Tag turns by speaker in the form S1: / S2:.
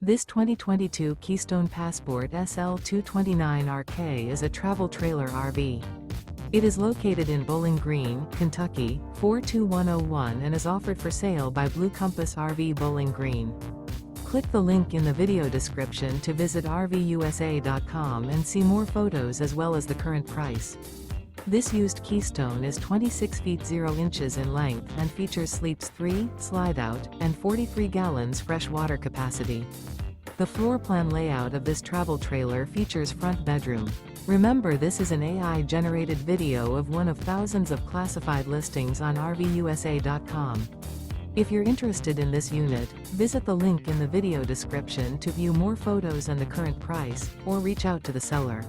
S1: This 2022 Keystone Passport SL 229RK is a travel trailer RV. It is located in Bowling Green, Kentucky, 42101 and is offered for sale by Blue Compass RV Bowling Green. Click the link in the video description to visit RVUSA.com and see more photos as well as the current price. This used Keystone is 26 feet 0 inches in length and features sleeps 3, Slideout, and 43 gallons fresh water capacity. The floor plan layout of this travel trailer features front bedroom. Remember, this is an AI-generated video of one of thousands of classified listings on RVUSA.com. If you're interested in this unit, visit the link in the video description to view more photos and the current price, or reach out to the seller.